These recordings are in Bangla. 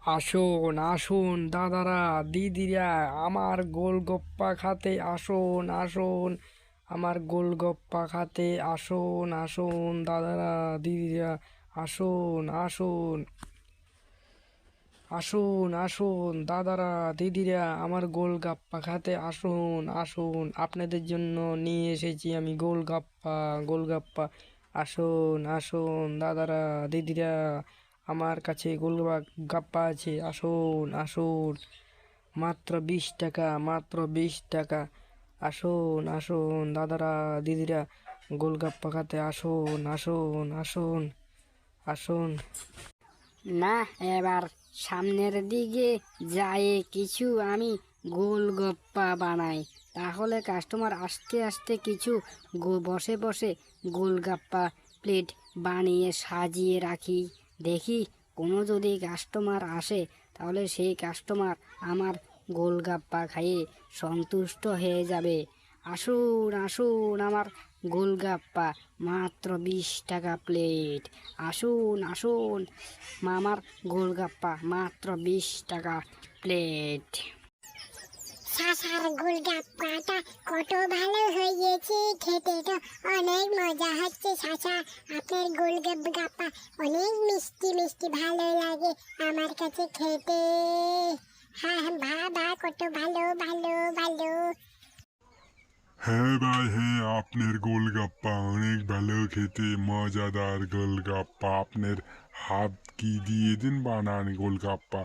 আসুন আসুন দাদারা দিদিরা আমার গোলগপ্পা খাতে আসুন আসুন আমার গোলগপ্পা খাতে আসুন আসুন দাদারা দিদিরা আসুন আসুন আসুন আসুন দাদারা দিদিরা আমার গোলগাপ্পা খাতে আসুন আসুন আপনাদের জন্য নিয়ে এসেছি আমি গোলগাপ্পা গোলগাপ্পা আসুন আসুন দাদারা দিদিরা আমার কাছে গোলগাপ্পা আছে আসুন আসুন মাত্র 20 টাকা মাত্র 20 টাকা আসুন আসুন দাদারা দিদিরা গোলগাপ্পা খাতে আসুন আসুন আসুন আসুন। না, এবার সামনের দিকে যায় কিছু আমি গোলগপ্পা বানাই, তাহলে কাস্টমার আস্তে আস্তে কিছু বসে বসে গোলগাপ্পা প্লেট বানিয়ে সাজিয়ে রাখি। দেখি কোনো যদি কাস্টমার আসে তাহলে সেই কাস্টমার আমার গোলগাপ্পা খাইয়ে সন্তুষ্ট হয়ে যাবে। আসুন আসুন আমার গোলগাপ্পা মাত্র 20 টাকা প্লেট। আসুন আসুন আমার গোলগাপ্পা মাত্র 20 টাকা প্লেট। সাসার গোলগাপ্পাটা কত ভালো হয়েছে, খেতে তো অনেক মজা হচ্ছে। সাসা, আপনার গোলগাপ্পা অনেক মিষ্টি মিষ্টি, ভালো লাগে আমার কাছে খেতে। হ্যাঁ হ্যাঁ, বাবা কত ভালো ভালো ভালো। হ্যাঁ ভাই, হ্যাঁ আপনার গোলগাপ্পা অনেক ভালো খেতে, মজাদার গোলগাপ্পা। আপনার হাত কি দিয়ে দিন বানান গোলগাপ্পা,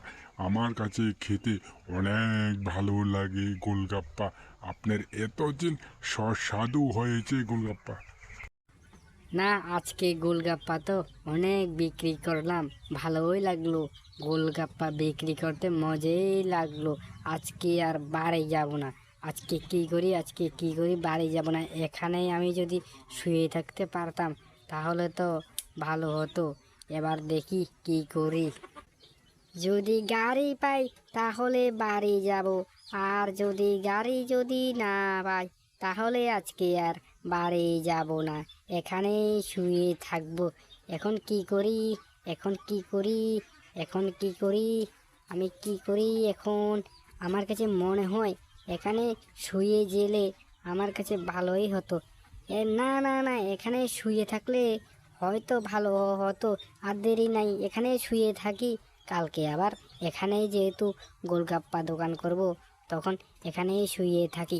আমার কাছে খেতে অনেক ভালো লাগে গোলগাপ্পা। আপনার এত দিন সুস্বাদু হয়েছে গোলগাপ্পা। না, আজকে গোলগাপ্পা তো অনেক বিক্রি করলাম, ভালোই লাগলো। গোলগাপ্পা বিক্রি করতে মজাই লাগলো। আজকে আর বাড়ি যাব না। আজকে কি করি বাড়ি যাব না। এখানেই আমি যদি শুয়ে থাকতে পারতাম তাহলে তো ভালো হতো। এবার দেখি কি করি। যদি গাড়ি পাই তাহলে বাড়ি যাব, আর যদি না পাই তাহলে আজকে আর বাড়ি যাব না, এখানেই শুয়ে থাকবো। এখন কি করি এখন কি করি এখন কি করি আমি কি করি এখন? আমার কাছে মনে হয় এখানে শুয়ে গেলে আমার কাছে ভালোই হতো। না না না, এখানে শুয়ে থাকলে হয়তো ভালো হতো। আর দেরি নাই, এখানে শুয়ে থাকি। কালকে আবার এখানেই যেহেতু গোলগাপ্পা দোকান করব, তখন এখানেই শুয়ে থাকি।